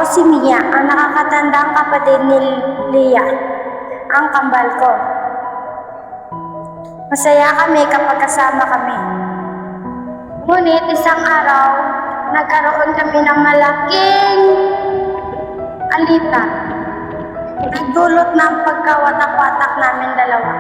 si Mia, ang nakakatandang kapatid ni Leah, ang kambal ko. Masaya kami kapag kasama kami. Ngunit isang araw, nagkaroon kami ng malaking alitan. Nagdulot ng pagkawatak-watak namin dalawa.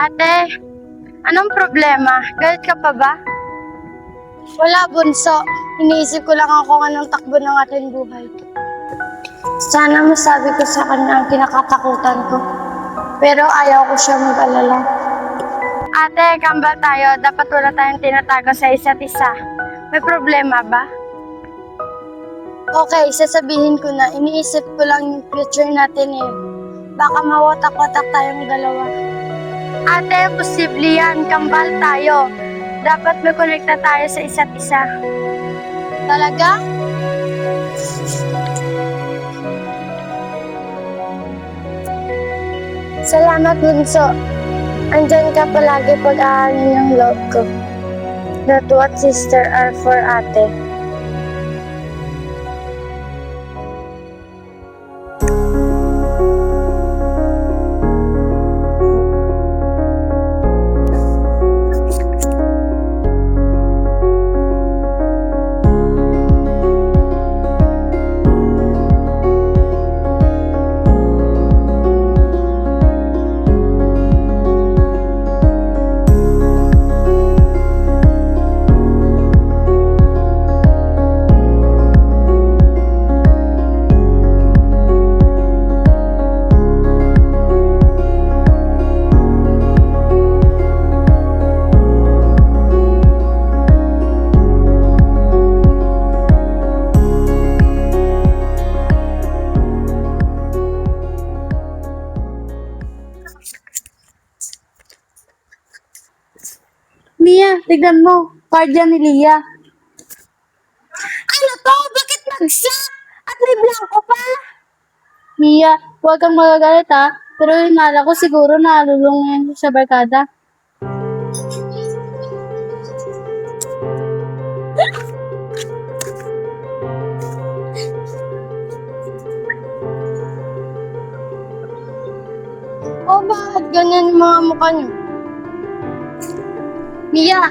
Ate, anong problema? Galit ka pa ba? Wala, bunso. Iniisip ko lang kung anong takbo ng ating buhay. Sana masabi ko sa kanya ang kinakatakutan ko. Pero ayaw ko siya mag-alala. Ate, kambal tayo. Dapat wala tayong tinatago sa isa't isa. May problema ba? Okay, sasabihin ko na. Iniisip ko lang yung future natin eh. Baka mawatak-watak tayong dalawa. Ate, posible yan. Kambal tayo. Dapat may konekta tayo sa isa't isa. Talaga? Salamat, bunso. Andyan ka palagi pag-aaral ng loob ko. Not what sister are for ate. Mia, tignan mo. Card yan ni Leah. Ano to? Bakit bagsak? At may blanco pa? Mia, huwag kang magagalit ha. Pero hinala ko siguro nalulung yan sa barkada. O bakit ganyan yung mga mukha niyo? Mia!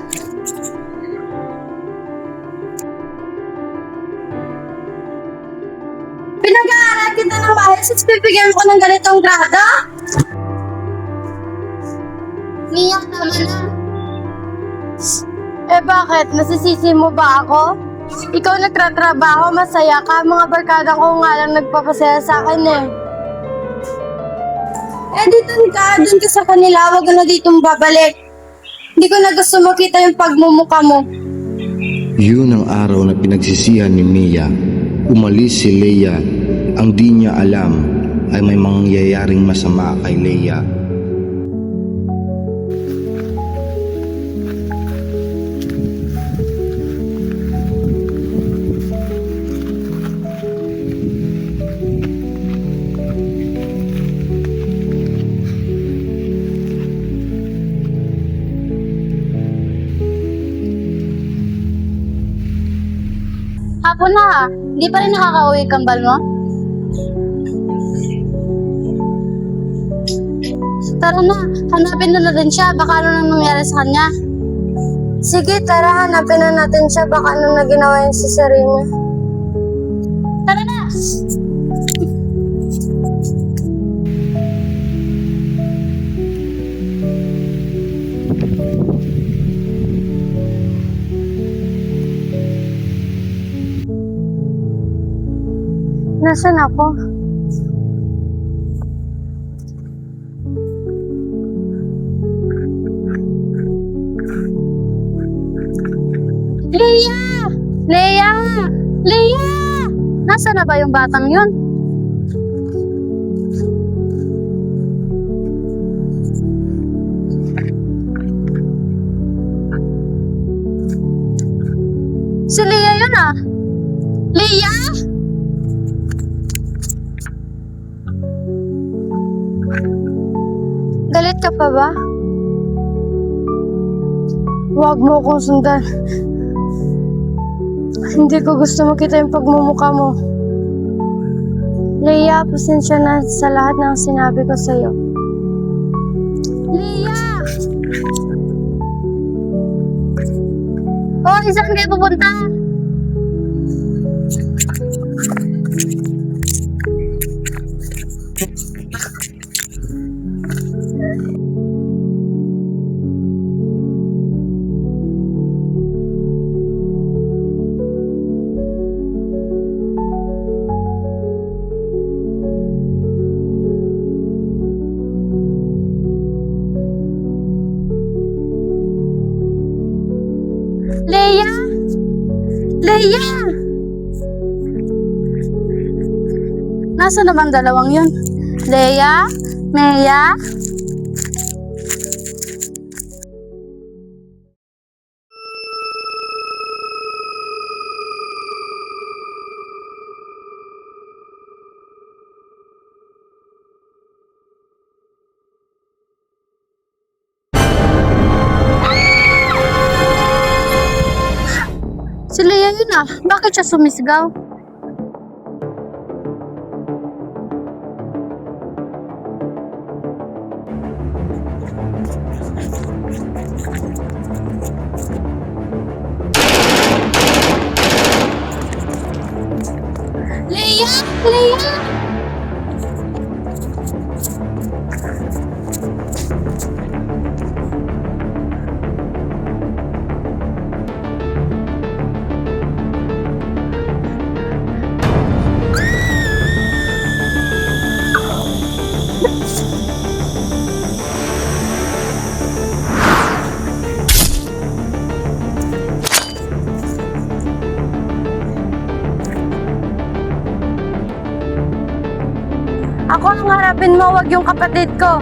Pinag-aaral kita ng maayos at bibigyan ko ng ganitong grado? Mia, tama na. Eh bakit? Nasisisi mo ba ako? Ikaw nagtatrabaho, masaya ka. Mga barkada ko nga lang nagpapasaya sa akin eh. Eh dito ka, dun ka sa kanila, wag na ditong babalik. Hindi ko na gusto makita yung pagmumukha mo. Yun ang araw na pinagsisihan ni Mia. Umalis si Leah. Ang di niya alam ay may mangyayaring masama kay Leah. Hapon na ha. Hindi pa rin nakaka-uwi kambal mo? Tara na, hanapin na natin siya. Baka ano nang nangyari sa kanya. Sige, tara, hanapin na natin siya. Baka ano na ginawa yun sa sarili niya. Tara na! Nasaan ako? Leah! Leah! Leah! Nasaan na ba yung batang yun? Si Leah yun ah! Leah! Galit ka pa ba? Huwag mo akong sundan. hindi ko gusto makita yung pagmumukha mo. Leia, pasensya na sa lahat ng sinabi ko sa'yo. Leia! Oh, saan kayo pupunta? Leia! Leia! Nasa naman dalawang yun? Leia? Leia? Si Leia yun ah. Bakit siya sumisigaw? Leia! Leia! Ako ang harapin mo, wag yung kapatid ko.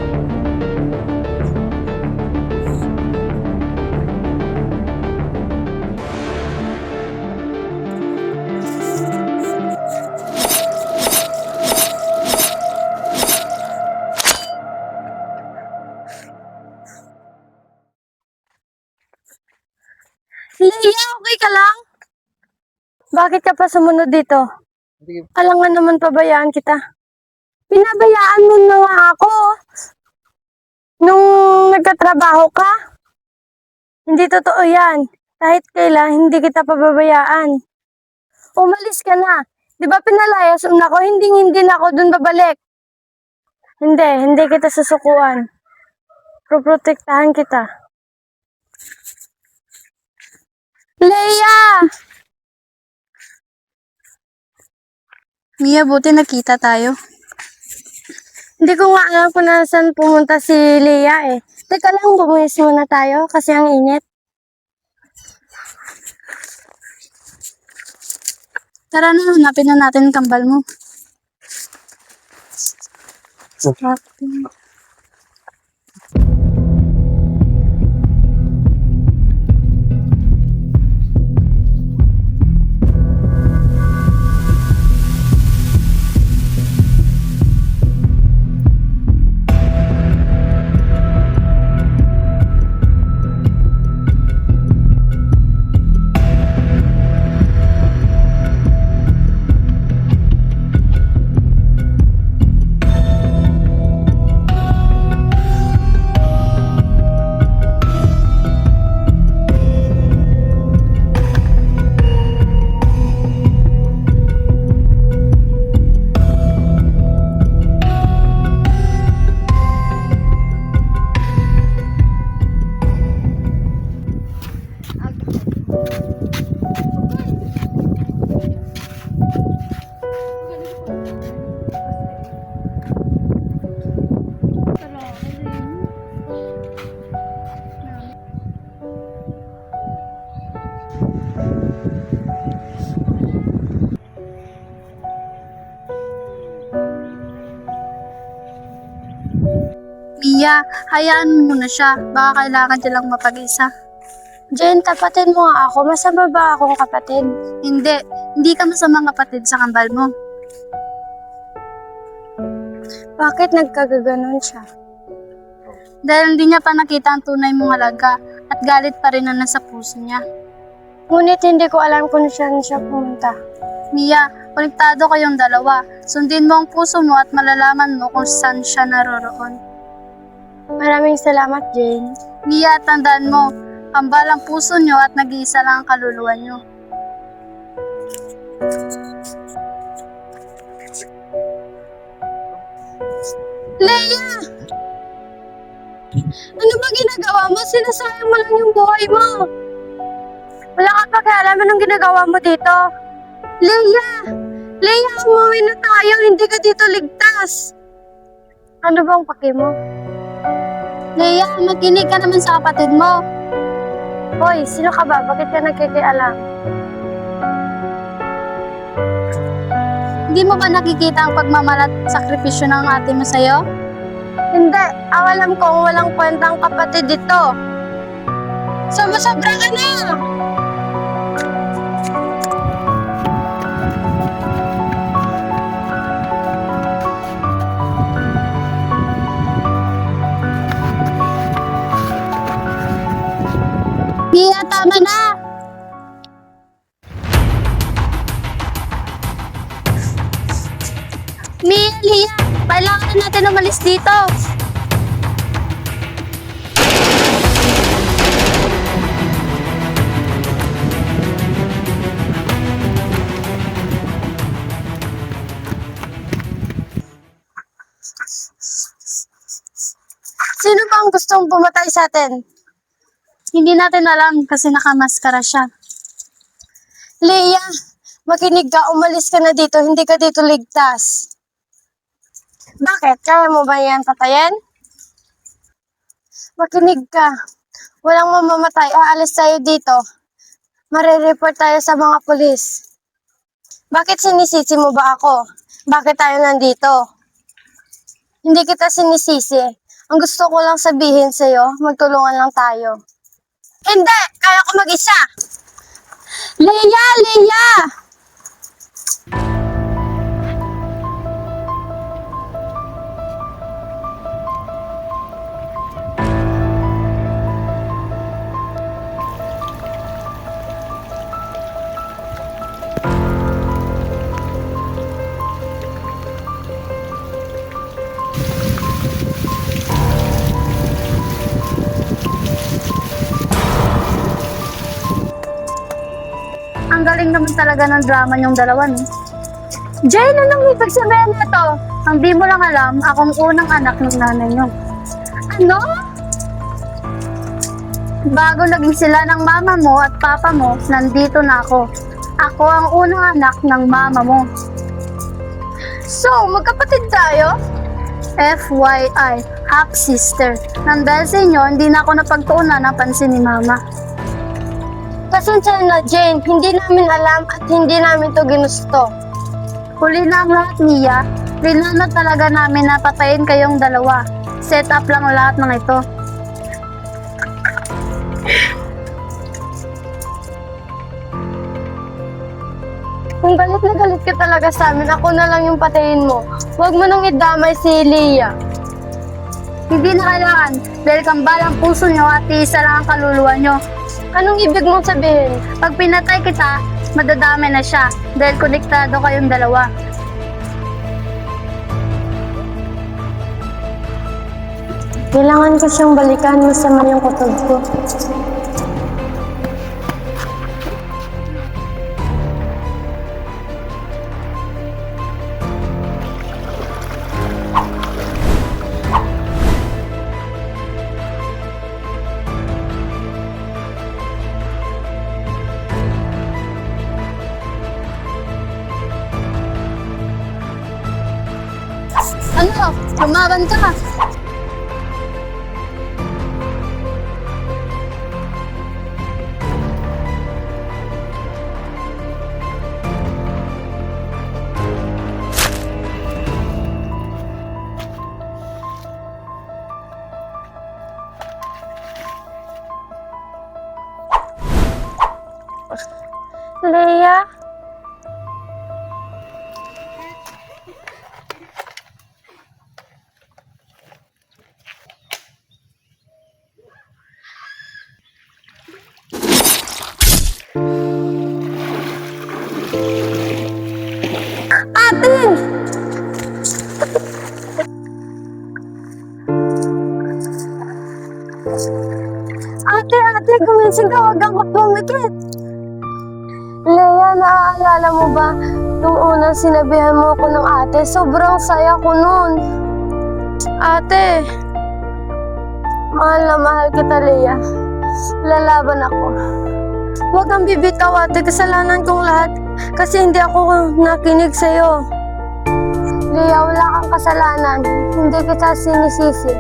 Leia, okay ka lang? Bakit ka pa sumunod dito? Alangan naman pabayaan kita. Pinabayaan mo na nga ako. Nung nagkatrabaho ka. Hindi totoo yan. Kahit kailan, hindi kita pababayaan. Umalis ka na. Di ba pinalayas mo na ako? Hindi na ako dun babalik. Hindi kita susukuan. Proprotektahan kita. Leia! Mia, buti nakita tayo. Hindi ko nga alam kung nasaan pumunta si Leia eh. Teka lang, bumuhis muna tayo kasi ang init. Tara na, hanapin na natin ang kambal mo. Mia, hayaan mo muna siya. Baka kailangan niya lang mapag-isa. Jen, tapatin mo nga ako. Masama ba akong kapatid? Hindi ka masamang kapatid sa kambal mo. Bakit nagkagaganon siya? Dahil hindi niya pa nakita ang tunay mong halaga at galit pa rin ang nasa puso niya. Ngunit hindi ko alam kung saan siya pumunta. Mia, konektado kayong dalawa. Sundin mo ang puso mo at malalaman mo kung saan siya naroroon. Maraming salamat, Jane. Mia, tandaan mo, kambal ang puso nyo at nag-iisa lang ang kaluluwa nyo. Leia! Ano ba ginagawa mo? Sinasayang mo lang yung buhay mo. Wala ka pa kaya alam anong ginagawa mo dito. Leia! Leia, umuwi na tayo. Hindi ka dito ligtas. Ano bang paki mo? Leia, makinig ka naman sa kapatid mo. Hoy, sino ka ba? Bakit ka nagkikialam? Hindi mo ba nakikita ang pagmamalat at sakripisyo ng ate mo sa'yo? Hindi. Ang alam kong walang kwentang kapatid dito. Sumusobra ka na! Mia, tama na! Mia, Lia, kailangan natin umalis dito. Sino ba ang gustong pumatay sa atin? Hindi natin alam kasi nakamaskara siya. Leia, makinig ka. Umalis ka na dito. Hindi ka dito ligtas. Bakit? Kaya mo ba yan patayin? Makinig ka. Walang mamamatay. Aalis tayo dito. Marireport tayo sa mga pulis. Bakit sinisisi mo ba ako? Bakit tayo nandito? Hindi kita sinisisi. Ang gusto ko lang sabihin sa'yo, magtulungan lang tayo. Hindi! Kaya ko mag-isa! Leia! Leia! Ang galing naman talaga ng drama niyong dalawa, no? Jane, anong ibig sabihin nito? Ang di mo lang alam, akong unang anak ng nanay niyo. Ano? Bago naging sila ng mama mo at papa mo, nandito na ako. Ako ang unang anak ng mama mo. So, magkapatid tayo? FYI, half sister. Nang dahil sa inyo, hindi na ako napagtuunan ng pansin ni mama. Pasensya na, Jane. Hindi namin alam at hindi namin to ginusto. Huli na ang lahat, Mia. Rinano talaga namin na patayin kayong dalawa. Set up lang lahat ng ito. Kung galit na galit ka talaga sa amin, ako na lang yung patayin mo. Huwag mo nang idamay si Leia. Hindi na kailangan dahil kambal ang puso nyo at iisa lang ang kaluluwa nyo. Anong ibig mong sabihin? Pag pinatay kita, madadami na siya dahil konektado kayong dalawa. Kailangan ko siyang balikan, masama yung kutog ko. Ano? Lumaban ka! Leia? Ate, gumising ka, wag kang pumikit. Leia, naaalala mo ba nung unang sinabihan mo ako ng ate? Sobrang saya ko nun. Ate, mahal na mahal kita, Leia. Lalaban ako. Huwag kang bibitaw, ate. Kasalanan kong lahat kasi hindi ako nakinig sa'yo. Leia, wala kang kasalanan. Hindi kita sinisisi.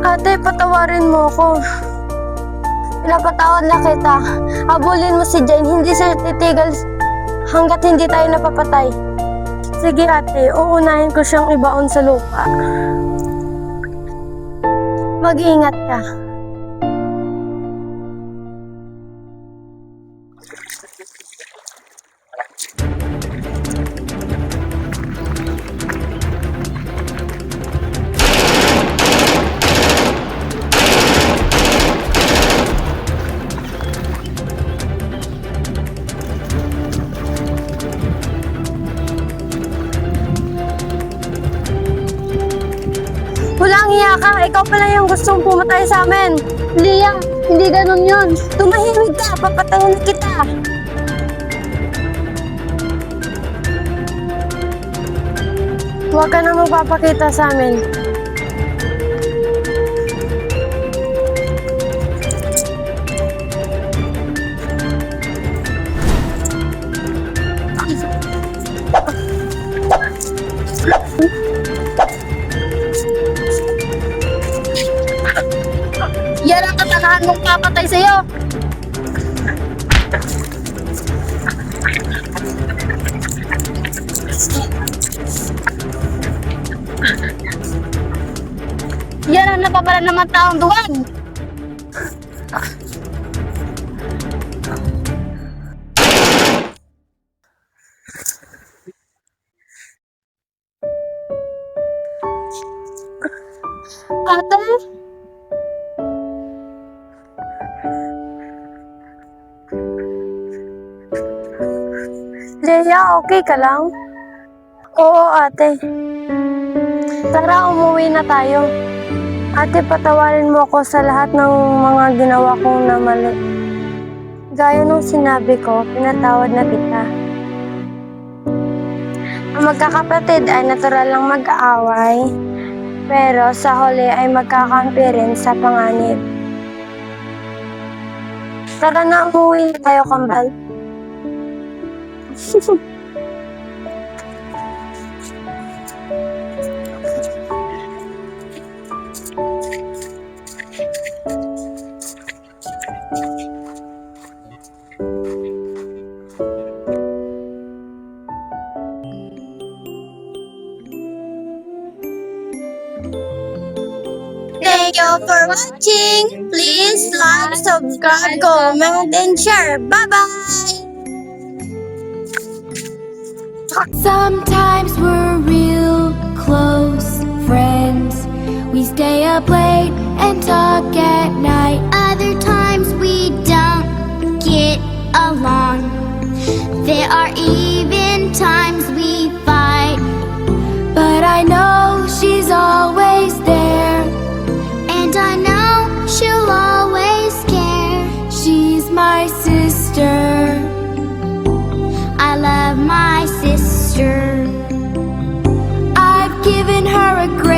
Ate, patawarin mo ako. Pinapatawad na kita. Habulin mo si Jane. Hindi siya titigil hanggat hindi tayo napapatay. Sige ate, uunahin ko siyang ibaon sa lupa. Mag-iingat ka. Walang iya ka. Ikaw pala yung gustong pumatay sa amin. Leia, hindi ganun yun. Tumahimik ka. Papatayin na kita. Huwag ka na magpapakita sa amin. Yan ang katanahan mong papatay sa'yo. Yan ang napapala naman taong duwag. Ate? Leia, okay ka lang? Oo, ate. Tara, umuwi na tayo. Ate, patawarin mo ako sa lahat ng mga ginawa kong na mali. Gaya nung sinabi ko, pinatawad na kita. Ang magkakapatid ay natural lang mag-aaway, pero sa huli ay magkakampi rin sa panganib. Tara na, umuwi na tayo, kambal. Thank you for watching. Please like, subscribe, comment, and share. Bye-bye. Sometimes we're real close friends. We stay up late and talk at night. Other times we don't get along. There are even times we fight. But I know she's always there. And I know she'll always care. She's my sister. I love my sister. I've given her a great